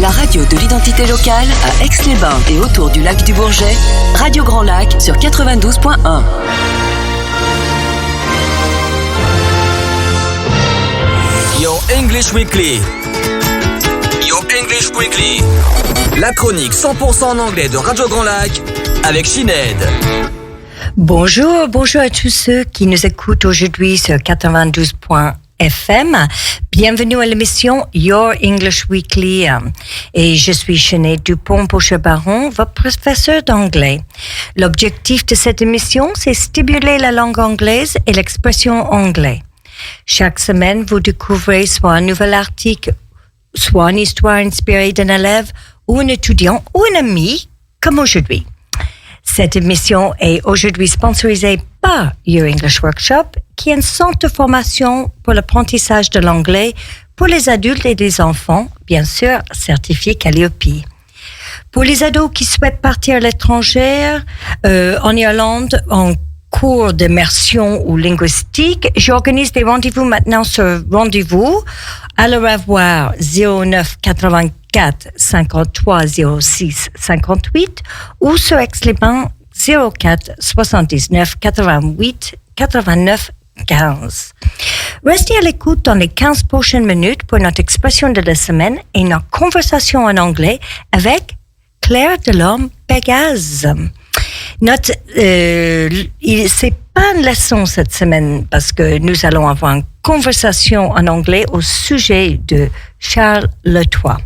La radio de l'identité locale à Aix-les-Bains et autour du lac du Bourget, Radio Grand Lac sur 92.1. Your English Weekly. Your English Weekly. La chronique 100% en anglais de Radio Grand Lac avec Sinead. Bonjour à tous ceux qui nous écoutent aujourd'hui sur 92.FM. Bienvenue à l'émission Your English Weekly. Et je suis Sinead Dupont-Pocher-Baron, votre professeur d'anglais. L'objectif de cette émission, c'est stimuler la langue anglaise et l'expression anglaise. Chaque semaine, vous découvrez soit un nouvel article, soit une histoire inspirée d'un élève ou un étudiant ou un ami, comme aujourd'hui. Cette émission est aujourd'hui sponsorisée par Your English Workshop, qui est un centre de formation pour l'apprentissage de l'anglais pour les adultes et les enfants, bien sûr certifié Calliope. Pour les ados qui souhaitent partir à l'étranger, en Irlande, en cours d'immersion ou linguistique, j'organise des rendez-vous maintenant sur rendez-vous. Alors avoir 09 84 53 06 58 ou sur Aix-les-Bains 04 79 88 89 15. Restez à l'écoute dans les 15 prochaines minutes pour notre expression de la semaine et notre conversation en anglais avec Claire Delorme Pégaz. C'est pas une leçon cette semaine parce que nous allons avoir une conversation en anglais au sujet de Charles Letois.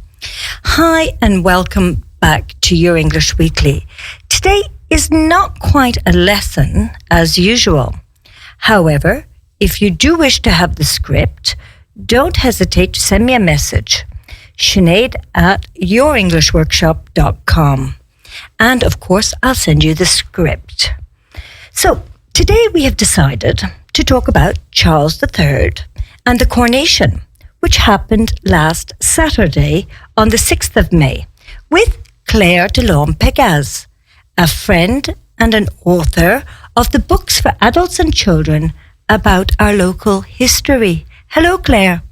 Hi and welcome back to Your English Weekly. Today is not quite a lesson as usual. However, if you do wish to have the script, don't hesitate to send me a message. Sinead at yourenglishworkshop.com. And of course, I'll send you the script. So, today we have decided to talk about Charles III and the coronation, which happened last Saturday on the 6th of May, with Claire Delorme Pégaz, a friend and an author of the books for adults and children about our local history. Hello, Claire.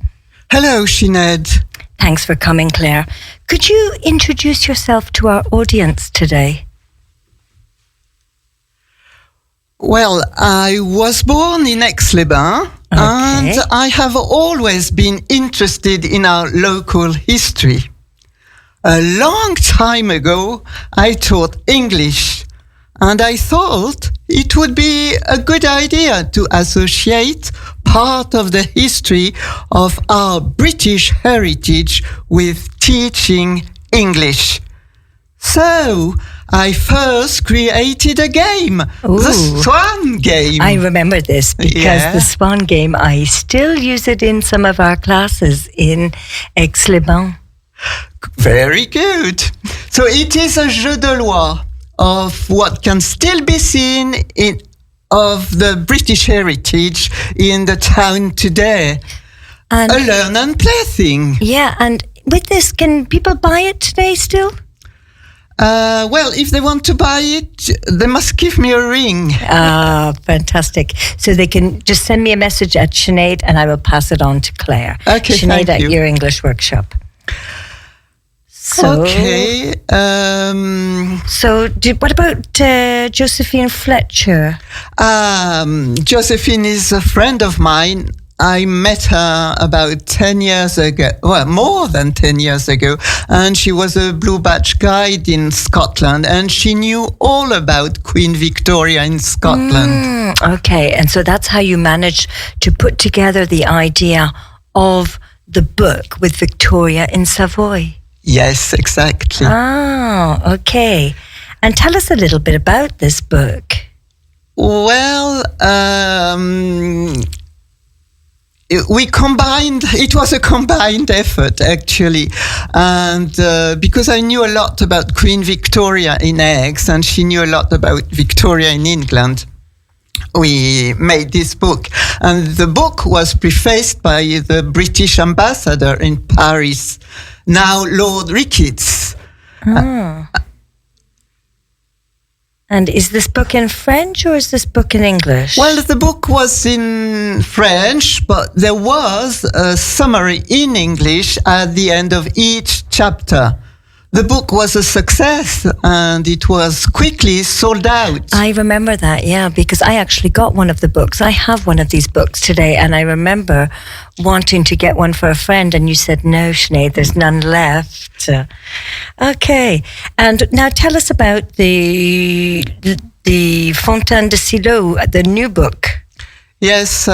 Hello, Sinead. Thanks for coming, Claire. Could you introduce yourself to our audience today? Well, I was born in Aix-les-Bains, and I have always been interested in our local history. A long time ago, I taught English, and I thought it would be a good idea to associate part of the history of our British heritage with teaching English. So, I first created a game, the Swan Game. I remember this because the Swan Game, I still use it in some of our classes in Aix-les-Bains. Very good. So it is a jeu de loi of what can still be seen of the British heritage in the town today. And a learn and play thing. Yeah, and with this, can people buy it today still? Well, if they want to buy it, they must give me a ring. Ah, fantastic. So they can just send me a message at Sinead and I will pass it on to Claire. Okay, Sinead thank you. at Your English Workshop. So, okay. What about Josephine Fletcher? Josephine is a friend of mine. I met her about 10 years ago, well, more than 10 years ago, and she was a Blue Badge guide in Scotland, and she knew all about Queen Victoria in Scotland. Okay, and so that's how you managed to put together the idea of the book with Victoria in Savoy. Yes, exactly. Ah, okay. And tell us a little bit about this book. Well, it was a combined effort, actually. And because I knew a lot about Queen Victoria in Aix, and she knew a lot about Victoria in England, we made this book. And the book was prefaced by the British ambassador in Paris, now Lord Ricketts. And is this book in French or is this book in English? Well, the book was in French, but there was a summary in English at the end of each chapter. The book was a success and it was quickly sold out. I remember that, yeah, because I actually got one of the books. I have one of these books today, and I remember wanting to get one for a friend, and you said, no, Sinead, there's none left. Okay, and now tell us about the Fontaine de Silo, the new book. Yes,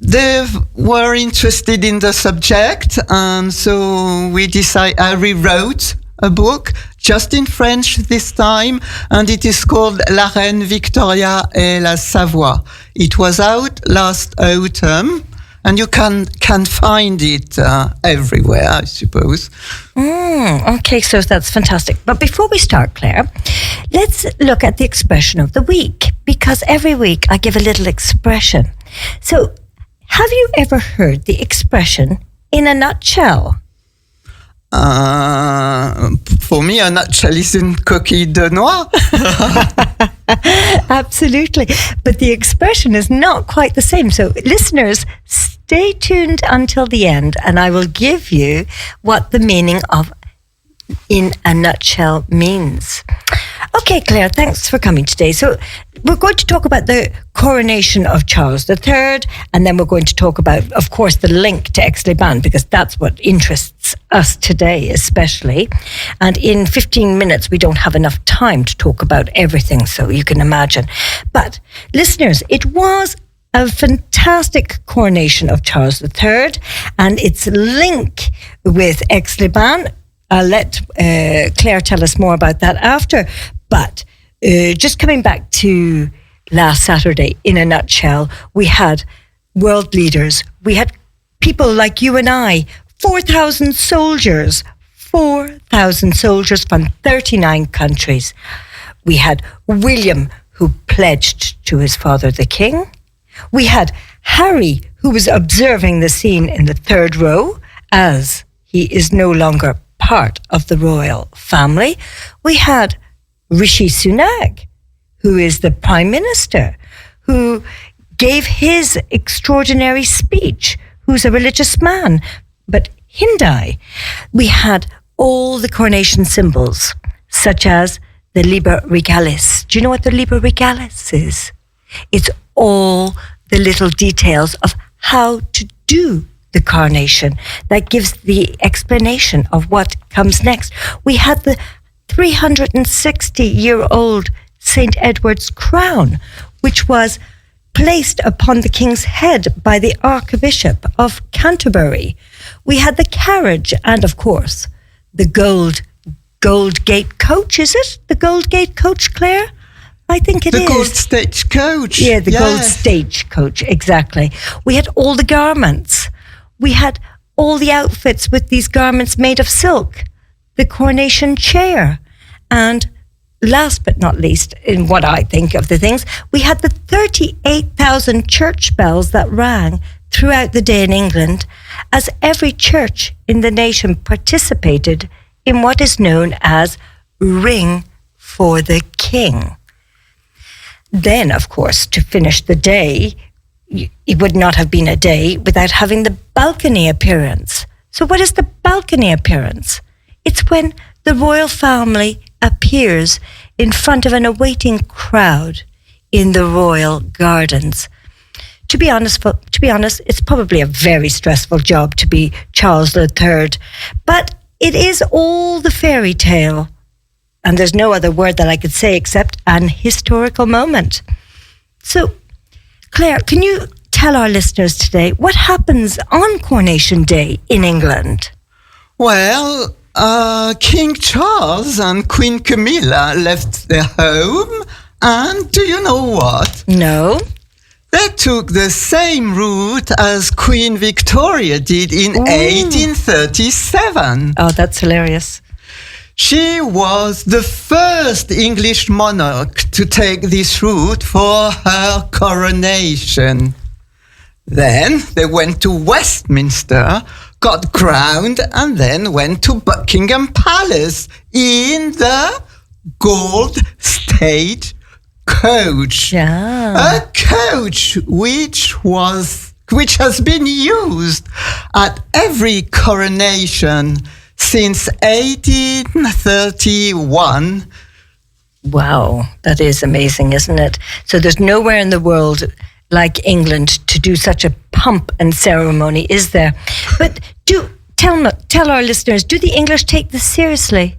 they were interested in the subject, and so I rewrote a book just in French this time, and it is called La Reine Victoria et la Savoie. It was out last autumn, and you can find it everywhere, I suppose. Okay, so that's fantastic. But before we start, Claire, let's look at the expression of the week, because every week I give a little expression. So, have you ever heard the expression in a nutshell? For me, a nutshell is une coquille de noix. Absolutely. But the expression is not quite the same. So listeners, stay tuned until the end and I will give you what the meaning of in a nutshell means. Okay, Claire, thanks for coming today. So we're going to talk about the coronation of Charles III, and then we're going to talk about, of course, the link to Aix-les-Bains, because that's what interests us today, especially. And in 15 minutes, we don't have enough time to talk about everything, so you can imagine. But listeners, it was a fantastic coronation of Charles III, and its link with Aix-les-Bains. I'll let Claire tell us more about that after. But just coming back to last Saturday, in a nutshell, we had world leaders. We had people like you and I, 4,000 soldiers from 39 countries. We had William, who pledged to his father, the king. We had Harry, who was observing the scene in the third row, as he is no longer part of the royal family. We had Rishi Sunak, who is the Prime Minister, who gave his extraordinary speech, who's a religious man, but Hindai. We had all the coronation symbols, such as the Liber Regalis. Do you know what the Liber Regalis is? It's all the little details of how to do the coronation that gives the explanation of what comes next. We had the 360-year-old St. Edward's crown, which was placed upon the king's head by the Archbishop of Canterbury. We had the carriage and, of course, the Gold Gate coach. Is it the Gold Gate coach, Claire? I think it is. The Gold Stage Coach. Yeah, the Gold Stage Coach, exactly. We had all the garments. We had all the outfits with these garments made of silk, the coronation chair, and last but not least, in what I think of the things, we had the 38,000 church bells that rang throughout the day in England, as every church in the nation participated in what is known as Ring for the King. Then, of course, to finish the day, it would not have been a day without having the balcony appearance. So what is the balcony appearance? It's when the royal family appears in front of an awaiting crowd in the royal gardens. To be honest, it's probably a very stressful job to be Charles III, but it is all the fairy tale. And there's no other word that I could say except an historical moment. So, Claire, can you tell our listeners today what happens on Coronation Day in England? Well, King Charles and Queen Camilla left their home, and do you know what? No. They took the same route as Queen Victoria did in 1837. Oh, that's hilarious. She was the first English monarch to take this route for her coronation. Then they went to Westminster, got crowned and then went to Buckingham Palace in the gold state coach. Yeah. A coach which has been used at every coronation since 1831. Wow, that is amazing, isn't it? So there's nowhere in the world like England to do such a pomp and ceremony, is there? But tell our listeners, do the English take this seriously?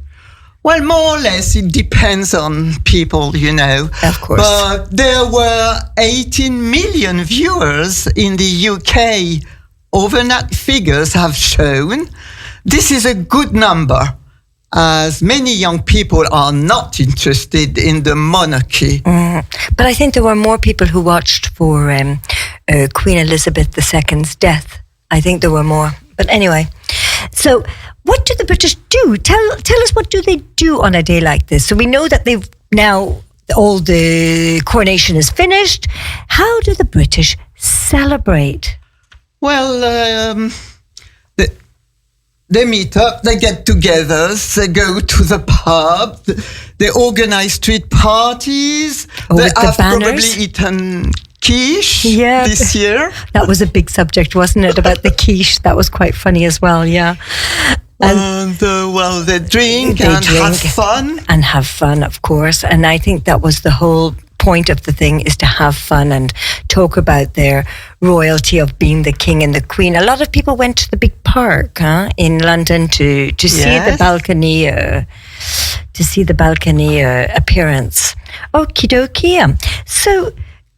Well, more or less, it depends on people, you know. Of course. But there were 18 million viewers in the UK. Overnight figures have shown this is a good number, as many young people are not interested in the monarchy. But I think there were more people who watched for Queen Elizabeth II's death. I think there were more. But anyway, so what do the British do? Tell us, what do they do on a day like this? So we know that they've now, all the coronation is finished. How do the British celebrate? Well, they meet up, they get together, they go to the pub, they organize street parties. They have probably eaten quiche this year. That was a big subject, wasn't it, about the quiche? That was quite funny as well, yeah. And they drink and have fun. And have fun, of course. And I think that was the whole point of the thing, is to have fun and talk about their royalty of being the king and the queen. A lot of people went to the big park in London to see the balcony appearance. Okie dokie. So,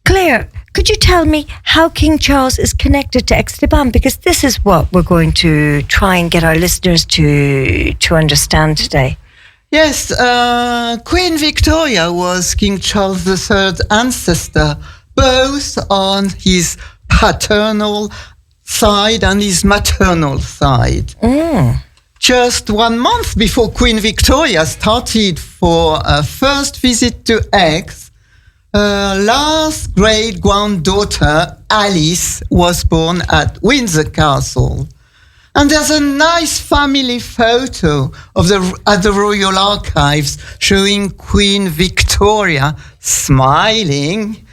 Claire, could you tell me how King Charles is connected to Aix-les-Bains? Because this is what we're going to try and get our listeners to understand today. Yes, Queen Victoria was King Charles III's ancestor, both on his paternal side and his maternal side. Just 1 month before Queen Victoria started for a first visit to Aix, her last great-granddaughter, Alice, was born at Windsor Castle. And there's a nice family photo at the Royal Archives showing Queen Victoria smiling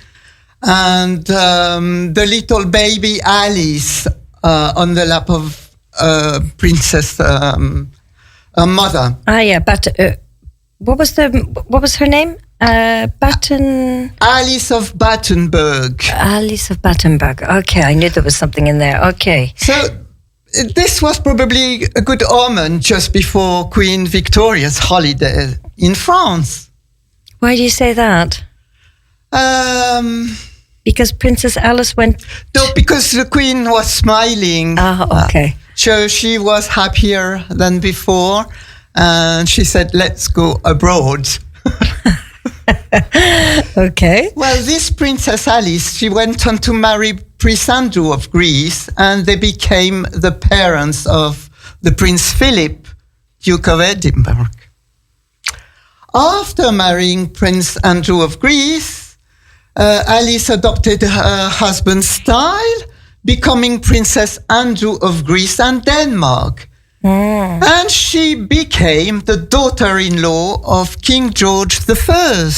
and the little baby Alice on the lap of Princess mother. What was her name? Alice of Battenberg. Alice of Battenberg. Okay, I knew there was something in there. Okay. So this was probably a good omen just before Queen Victoria's holiday in France. Why do you say that? Because Princess Alice went... No, because the Queen was smiling. Okay. So she was happier than before, and she said, let's go abroad. Okay. Well, this Princess Alice, she went on to marry Prince Andrew of Greece, and they became the parents of the Prince Philip, Duke of Edinburgh. After marrying Prince Andrew of Greece, Alice adopted her husband's style, becoming Princess Andrew of Greece and Denmark. And she became the daughter-in-law of King George I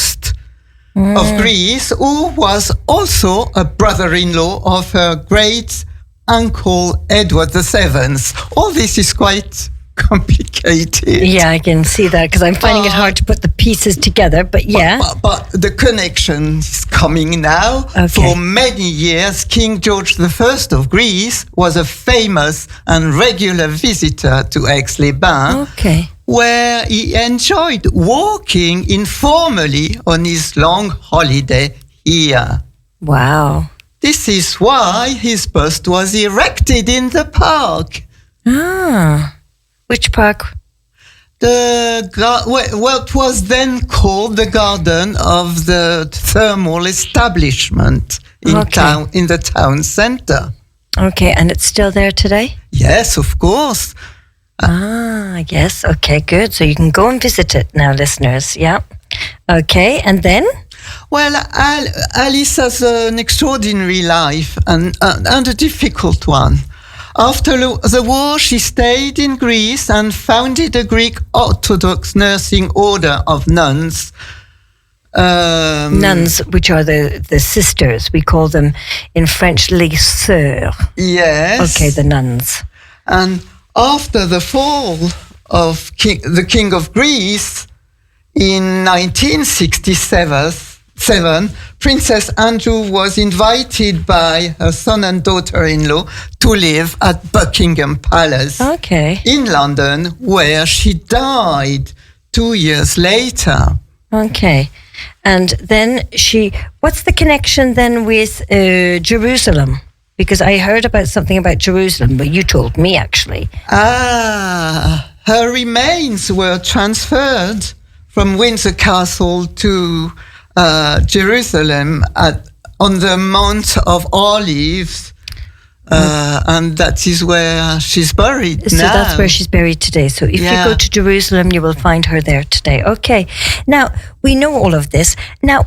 of Greece, who was also a brother-in-law of her great-uncle Edward VII. All this is quite complicated. Yeah, I can see that, because I'm finding it hard to put the pieces together, but yeah. But the connection is coming now. Okay. For many years, King George I of Greece was a famous and regular visitor to Aix-les-Bains, where he enjoyed walking informally on his long holiday here. Wow. This is why his bust was erected in the park. Which park? What was then called the Garden of the Thermal Establishment in the town centre. Okay, and it's still there today? Yes, of course. Yes. Okay, good. So you can go and visit it now, listeners. Yeah. Okay, and then? Well, Alice has an extraordinary life and a difficult one. After the war, she stayed in Greece and founded a Greek Orthodox nursing order of nuns. Nuns, which are the sisters. We call them in French les sœurs. Yes. Okay, the nuns. And after the fall of the King of Greece in 1967, Princess Andrew was invited by her son and daughter-in-law to live at Buckingham Palace in London, where she died 2 years later. Okay. And then what's the connection then with Jerusalem? Because I heard about something about Jerusalem, but you told me actually. Her remains were transferred from Windsor Castle to Jerusalem on the Mount of Olives, and that is where she's buried now. So that's where she's buried today. So if you go to Jerusalem, you will find her there today. Okay. Now, we know all of this. Now,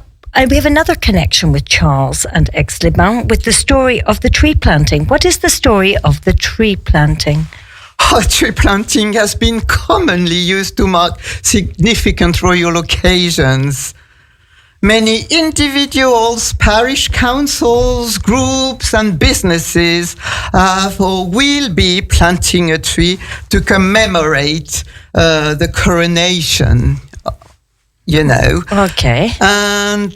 we have another connection with Charles and Aix-les-Bains with the story of the tree planting. What is the story of the tree planting? Tree planting has been commonly used to mark significant royal occasions. Many individuals, parish councils, groups and businesses have or will be planting a tree to commemorate the coronation, you know. Okay. And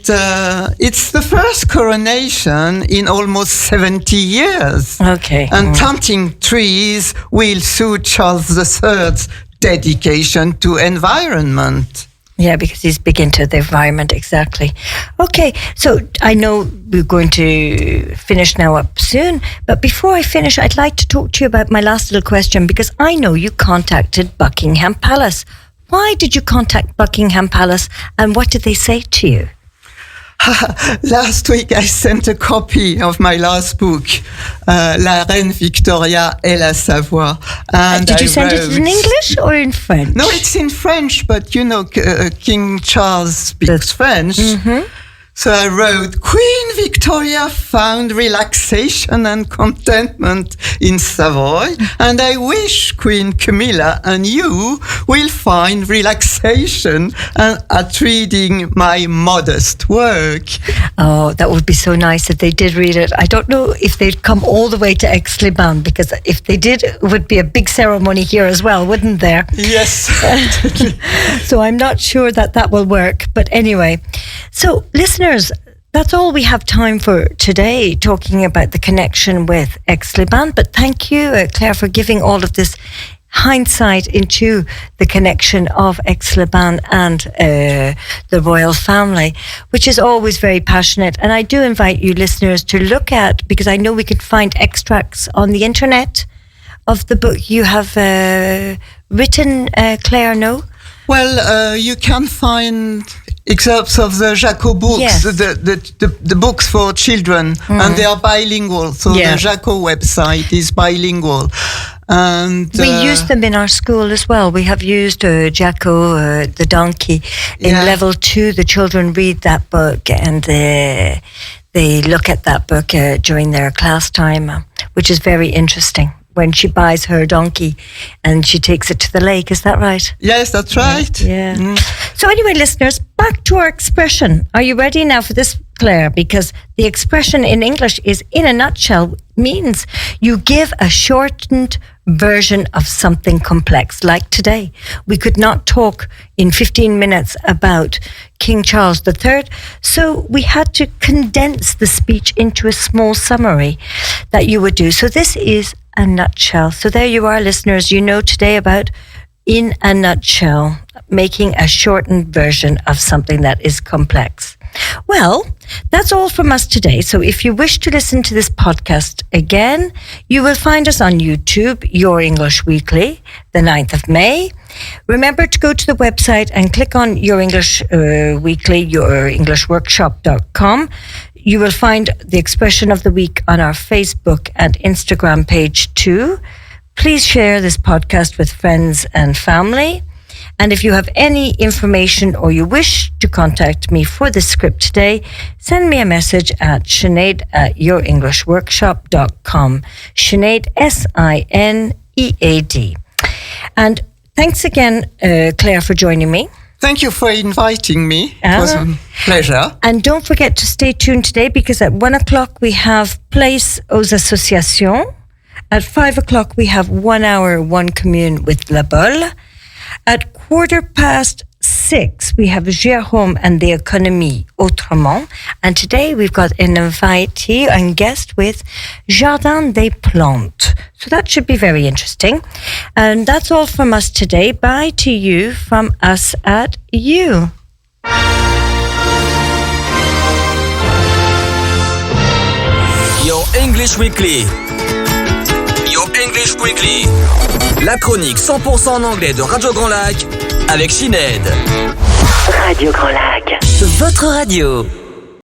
it's the first coronation in almost 70 years. Okay. And planting trees will suit Charles III's dedication to environment. Yeah, because he's big into the environment, exactly. Okay, so I know we're going to finish now up soon, but before I finish, I'd like to talk to you about my last little question, because I know you contacted Buckingham Palace. Why did you contact Buckingham Palace, and what did they say to you? Last week I sent a copy of my last book, La Reine Victoria et la Savoie. And did you send it in English or in French? No, it's in French, but you know, King Charles speaks French. Mm-hmm. So I wrote, Queen Victoria found relaxation and contentment in Savoy, and I wish Queen Camilla and you will find relaxation at reading my modest work. Oh, that would be so nice if they did read it. I don't know if they'd come all the way to Aix-les-Bains, because if they did, it would be a big ceremony here as well, wouldn't there? Yes. So I'm not sure that will work. But anyway, so listeners, that's all we have time for today, talking about the connection with Aix-les-Bains. But thank you, Claire, for giving all of this hindsight into the connection of Aix-les-Bains and the royal family, which is always very passionate. And I do invite you listeners to look at, because I know we can find extracts on the internet of the book you have written, Claire, no? Well, you can find excerpts of the Jacot books, yes. the books for children, and they are bilingual. So the Jacot website is bilingual. And we use them in our school as well. We have used Jacot, the donkey, in level 2. The children read that book and they look at that book during their class time, which is very interesting. When she buys her donkey and she takes it to the lake. Is that right? Yes, that's right. Yeah. So anyway, listeners, back to our expression. Are you ready now for this, Claire? Because the expression in English is, in a nutshell, means you give a shortened version of something complex. Like today, we could not talk in 15 minutes about King Charles III, so we had to condense the speech into a small summary that you would do. So this is a nutshell. So there you are, listeners. You know today about, in a nutshell, making a shortened version of something that is complex. Well, that's all from us today. So if you wish to listen to this podcast again, you will find us on YouTube, Your English Weekly, the 9th of May. Remember to go to the website and click on Your English Weekly, yourenglishworkshop.com. You will find the expression of the week on our Facebook and Instagram page too. Please share this podcast with friends and family. And if you have any information or you wish to contact me for the script today, send me a message at Sinead@yourenglishworkshop.com. Sinead, Sinead. And thanks again, Claire, for joining me. Thank you for inviting me. It was a pleasure. And don't forget to stay tuned today, because at 1 o'clock we have Place aux Associations. At 5 o'clock we have 1 hour, one commune with La Bolle. At 6:15 we have Jérôme and the Economy Autrement. And today we've got an invitee and guest with Jardin des Plantes. So that should be very interesting. And that's all from us today. Bye to you from us at you. Your English Weekly. Your English Weekly. La chronique 100% en anglais de Radio Grand Lac avec Sinead. Radio Grand Lac. Votre radio.